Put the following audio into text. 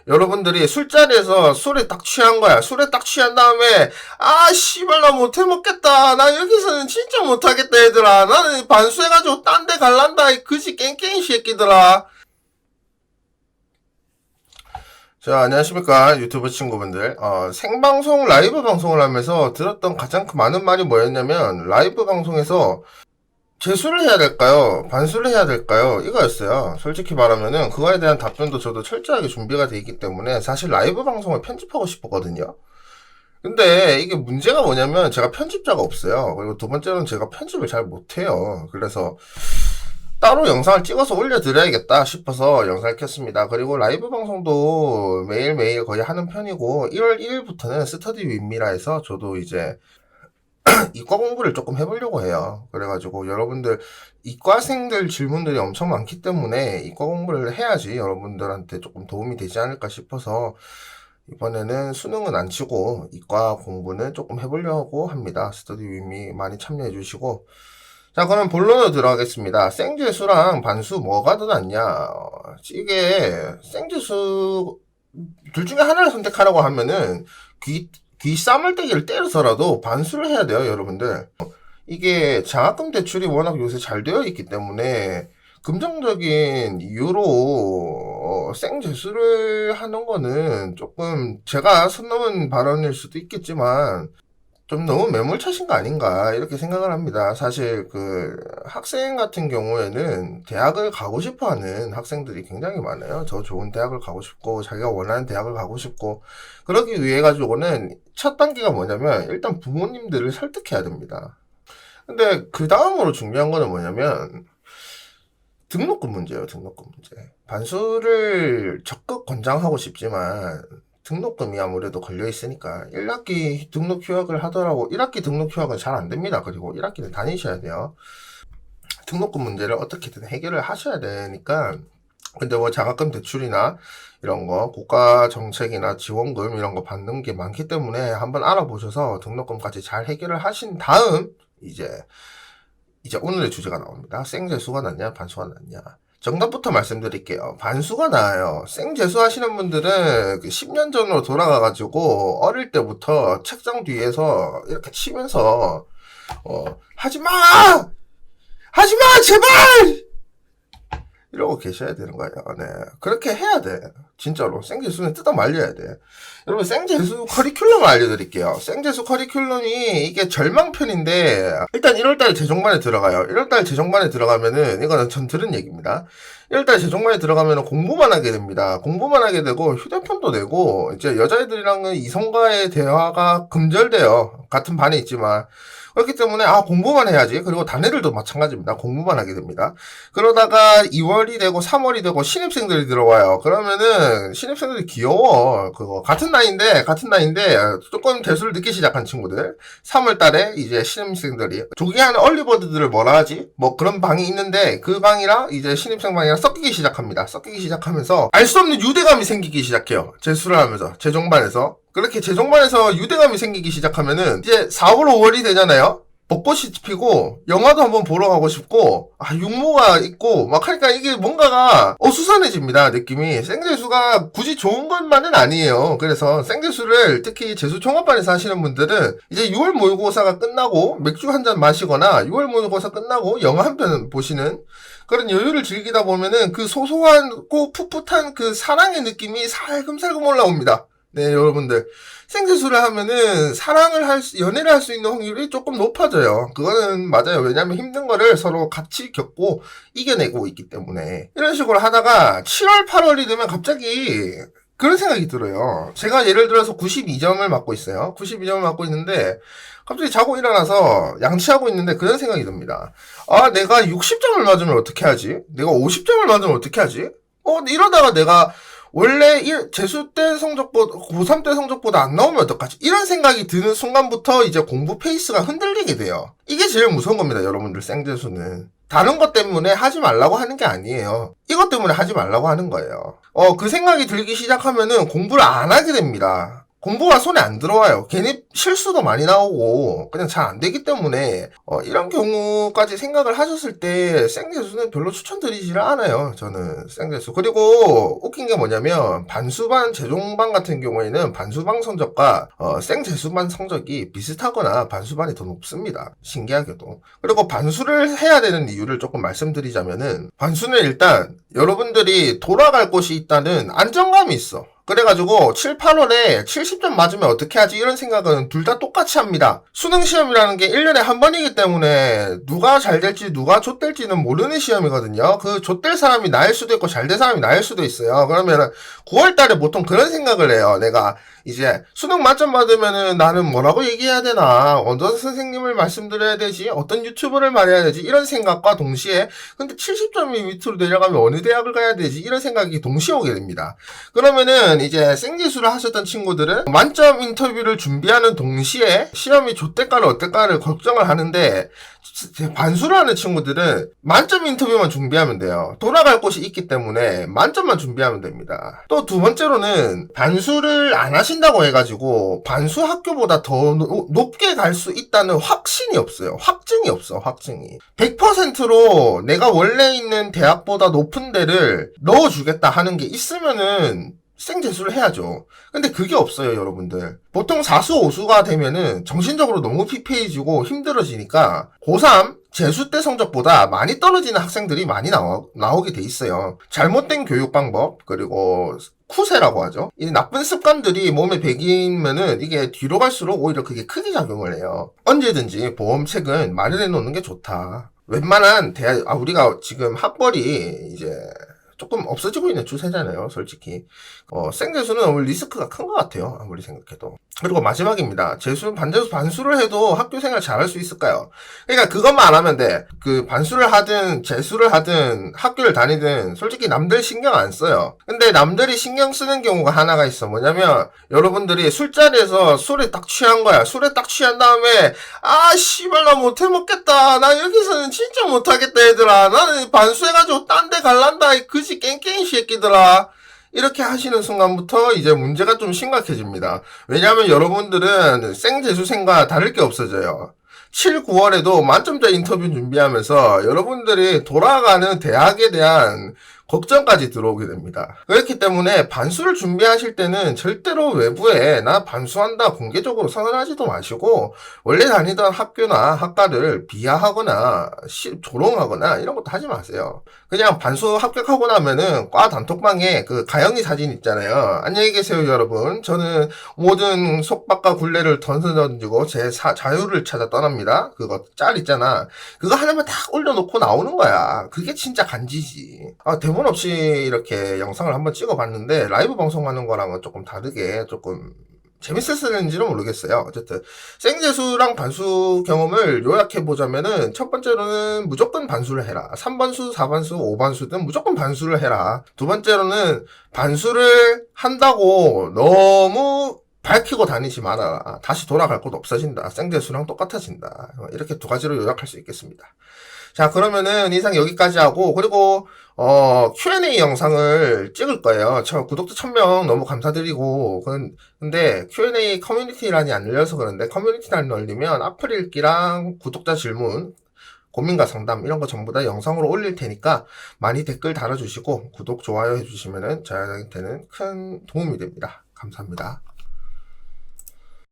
여러분들이 술자리에서 술에 딱 취한 거야. 술에 딱 취한 다음에, 아, 씨발, 나 못해 먹겠다. 나 여기서는 진짜 못하겠다, 얘들아. 나는 반수해가지고 딴 데 갈란다. 이 그지 깽깽이 새끼들아. 자, 안녕하십니까. 유튜브 친구분들. 생방송, 라이브 방송을 하면서 들었던 가장 많은 말이 뭐였냐면, 라이브 방송에서 재수를 해야 될까요? 반수를 해야 될까요? 이거였어요. 솔직히 말하면은, 그거에 대한 답변도 저도 철저하게 준비가 돼 있기 때문에, 사실 라이브 방송을 편집하고 싶었거든요. 근데 이게 문제가 뭐냐면, 제가 편집자가 없어요. 그리고 두 번째로는 제가 편집을 잘 못해요. 그래서, 따로 영상을 찍어서 올려드려야겠다 싶어서 영상을 켰습니다. 그리고 라이브 방송도 매일매일 거의 하는 편이고 1월 1일부터는 스터디 윈미라 해서 저도 이제 이과 공부를 조금 해보려고 해요. 그래가지고 여러분들 이과생들 질문들이 엄청 많기 때문에 이과 공부를 해야지 여러분들한테 조금 도움이 되지 않을까 싶어서 이번에는 수능은 안 치고 이과 공부는 조금 해보려고 합니다. 스터디 윈미 많이 참여해 주시고, 자, 그럼 본론으로 들어가겠습니다. 생재수랑 반수 뭐가 더 낫냐? 이게 생재수 둘 중에 하나를 선택하라고 하면은 귀 싸물떼기를 때려서라도 반수를 해야 돼요, 여러분들. 이게 장학금 대출이 워낙 요새 잘 되어 있기 때문에 금전적인 이유로 생재수를 하는 거는 조금 제가 선 넘은 발언일 수도 있겠지만 좀 너무 매몰차신 거 아닌가 이렇게 생각을 합니다. 사실 그 학생 같은 경우에는 대학을 가고 싶어 하는 학생들이 굉장히 많아요. 더 좋은 대학을 가고 싶고 자기가 원하는 대학을 가고 싶고, 그러기 위해 가지고는 첫 단계가 뭐냐면 일단 부모님들을 설득해야 됩니다. 근데 그 다음으로 중요한 거는 뭐냐면 등록금 문제예요. 등록금 문제. 반수를 적극 권장하고 싶지만 등록금이 아무래도 걸려 있으니까 1학기 등록 휴학을 하더라고. 1학기 등록 휴학은 잘 안 됩니다. 그리고 1학기는 다니셔야 돼요. 등록금 문제를 어떻게든 해결을 하셔야 되니까. 근데 뭐 장학금 대출이나 이런 거 국가 정책이나 지원금 이런 거 받는 게 많기 때문에 한번 알아보셔서 등록금까지 잘 해결을 하신 다음 이제 오늘의 주제가 나옵니다. 생재수가 낫냐 반수가 낫냐. 정답부터 말씀드릴게요. 반수가 나아요. 생재수 하시는 분들은 10년 전으로 돌아가가지고 어릴 때부터 책상 뒤에서 이렇게 치면서 하지마! 하지마! 제발! 이러고 계셔야 되는 거예요. 네. 그렇게 해야 돼. 진짜로. 생재수는 뜯어 말려야 돼. 여러분, 생재수 커리큘럼을 알려드릴게요. 생재수 커리큘럼이 이게 절망편인데, 일단 1월달 재정반에 들어가요. 1월달 재정반에 들어가면은, 이거는 전 들은 얘기입니다. 1월달 재정반에 들어가면은 공부만 하게 됩니다. 공부만 하게 되고, 휴대폰도 되고, 이제 여자애들이랑은 이성과의 대화가 금절돼요. 같은 반에 있지만. 그렇기 때문에 공부만 해야지. 그리고 단애들도 마찬가지입니다. 공부만 하게 됩니다. 그러다가 2월이 되고 3월이 되고 신입생들이 들어와요. 그러면은 신입생들이 귀여워. 그거 같은 나이인데 조금 재수를 늦게 시작한 친구들, 3월 달에 이제 신입생들이 조기하는 얼리버드들을 뭐라 하지? 뭐 그런 방이 있는데 그 방이랑 이제 신입생 방이랑 섞이기 시작합니다. 섞이기 시작하면서 알 수 없는 유대감이 생기기 시작해요. 재수를 하면서 재정반에서. 그렇게 재정반에서 유대감이 생기기 시작하면은 이제 4월, 5월이 되잖아요. 벚꽃이 피고 영화도 한번 보러 가고 싶고 육모가 있고 막 하니까 이게 뭔가가 어수선해집니다. 느낌이. 생재수가 굳이 좋은 것만은 아니에요. 그래서 생재수를 특히 재수 종합반에서 하시는 분들은 이제 6월 모의고사가 끝나고 맥주 한 잔 마시거나 6월 모의고사 끝나고 영화 한 편 보시는 그런 여유를 즐기다 보면은 그 소소하고 풋풋한 그 사랑의 느낌이 살금살금 올라옵니다. 네, 여러분들. 생재수를 하면은 연애를 할 수 있는 확률이 조금 높아져요. 그거는 맞아요. 왜냐면 힘든 거를 서로 같이 겪고 이겨내고 있기 때문에. 이런 식으로 하다가 7월, 8월이 되면 갑자기 그런 생각이 들어요. 제가 예를 들어서 92점을 맞고 있어요. 92점을 맞고 있는데 갑자기 자고 일어나서 양치하고 있는데 그런 생각이 듭니다. 내가 60점을 맞으면 어떻게 하지? 내가 50점을 맞으면 어떻게 하지? 이러다가 내가 원래 재수 때 성적보다 고3 때 성적보다 안 나오면 어떡하지? 이런 생각이 드는 순간부터 이제 공부 페이스가 흔들리게 돼요. 이게 제일 무서운 겁니다, 여러분들. 생재수는 다른 것 때문에 하지 말라고 하는 게 아니에요. 이것 때문에 하지 말라고 하는 거예요. 그 생각이 들기 시작하면은 공부를 안 하게 됩니다. 공부가 손에 안 들어와요. 괜히 실수도 많이 나오고 그냥 잘 안 되기 때문에 이런 경우까지 생각을 하셨을 때 생재수는 별로 추천드리지를 않아요. 저는 생재수. 그리고 웃긴 게 뭐냐면 반수반 재종반 같은 경우에는 반수반 성적과 생재수반 성적이 비슷하거나 반수반이 더 높습니다. 신기하게도. 그리고 반수를 해야 되는 이유를 조금 말씀드리자면은 반수는 일단 여러분들이 돌아갈 곳이 있다는 안정감이 있어. 그래가지고 7, 8월에 70점 맞으면 어떻게 하지? 이런 생각은 둘 다 똑같이 합니다. 수능 시험이라는 게 1년에 한 번이기 때문에 누가 잘 될지 누가 좆될지는 모르는 시험이거든요. 그 좆될 사람이 나일 수도 있고 잘 될 사람이 나일 수도 있어요. 그러면 9월 달에 보통 그런 생각을 해요. 내가 이제 수능 만점 받으면은 나는 뭐라고 얘기해야 되나? 어떤 선생님을 말씀드려야 되지? 어떤 유튜브를 말해야 되지? 이런 생각과 동시에 근데 70점이 밑으로 내려가면 어느 대학을 가야 되지? 이런 생각이 동시에 오게 됩니다. 그러면은 이제 생지수를 하셨던 친구들은 만점 인터뷰를 준비하는 동시에 시험이 좋을까를 어떨까를 걱정을 하는데 반수를 하는 친구들은 만점 인터뷰만 준비하면 돼요. 돌아갈 곳이 있기 때문에 만점만 준비하면 됩니다. 또 두 번째로는 반수를 안 하신다고 해가지고 반수 학교보다 더 높게 갈 수 있다는 확신이 없어요. 확증이 없어. 확증이 100%로 내가 원래 있는 대학보다 높은 데를 넣어주겠다 하는 게 있으면은 생재수를 해야죠. 근데 그게 없어요, 여러분들. 보통 4수, 5수가 되면은 정신적으로 너무 피폐해지고 힘들어지니까 고3 재수 때 성적보다 많이 떨어지는 학생들이 많이 나오게 돼 있어요. 잘못된 교육 방법, 그리고 쿠세라고 하죠. 이 나쁜 습관들이 몸에 배기면은 이게 뒤로 갈수록 오히려 그게 크게 작용을 해요. 언제든지 보험책은 마련해 놓는 게 좋다. 웬만한 우리가 지금 학벌이 이제 조금 없어지고 있는 추세잖아요, 솔직히. 생재수는 오늘 리스크가 큰 것 같아요, 아무리 생각해도. 그리고 마지막입니다. 재수, 반재수, 반수를 해도 학교 생활 잘할 수 있을까요? 그러니까 그것만 안 하면 돼. 그 반수를 하든, 재수를 하든, 학교를 다니든, 솔직히 남들 신경 안 써요. 근데 남들이 신경 쓰는 경우가 하나가 있어. 뭐냐면, 여러분들이 술자리에서 술에 딱 취한 거야. 술에 딱 취한 다음에, 씨발, 나 못해 먹겠다. 나 여기서는 진짜 못하겠다, 얘들아. 나는 반수해가지고 딴 데 갈란다. 이 그지 깽깽이 새끼들아. 이렇게 하시는 순간부터 이제 문제가 좀 심각해집니다. 왜냐하면 여러분들은 생재수생과 다를 게 없어져요. 7, 9월에도 만점자 인터뷰 준비하면서 여러분들이 돌아가는 대학에 대한 걱정까지 들어오게 됩니다. 그렇기 때문에 반수를 준비하실 때는 절대로 외부에 나 반수한다 공개적으로 선언하지도 마시고 원래 다니던 학교나 학과를 비하하거나 조롱하거나 이런 것도 하지 마세요. 그냥 반수 합격하고 나면은 과 단톡방에 그 가영이 사진 있잖아요. 안녕히 계세요 여러분. 저는 모든 속박과 굴레를 던져던지고 제 자유를 찾아 떠납니다. 그거 짤 있잖아. 그거 하나만 딱 올려놓고 나오는 거야. 그게 진짜 간지지. 대본 없이 이렇게 영상을 한번 찍어봤는데 라이브 방송하는 거랑은 조금 다르게 조금 재밌었는지는 모르겠어요. 어쨌든 생재수랑 반수 경험을 요약해보자면은 첫 번째로는 무조건 반수를 해라. 3반수, 4반수, 5반수든 무조건 반수를 해라. 두 번째로는 반수를 한다고 너무 밝히고 다니지 말아라. 다시 돌아갈 곳 없어진다. 생재수랑 똑같아진다. 이렇게 두 가지로 요약할 수 있겠습니다. 자, 그러면은 이상 여기까지 하고, 그리고, Q&A 영상을 찍을 거예요. 구독자 1000명 너무 감사드리고, 근데 Q&A 커뮤니티란이 안 열려서 그런데, 커뮤니티란 열리면 악플 읽기랑 구독자 질문, 고민과 상담, 이런 거 전부 다 영상으로 올릴 테니까, 많이 댓글 달아주시고, 구독, 좋아요 해주시면은 저한테는 큰 도움이 됩니다. 감사합니다.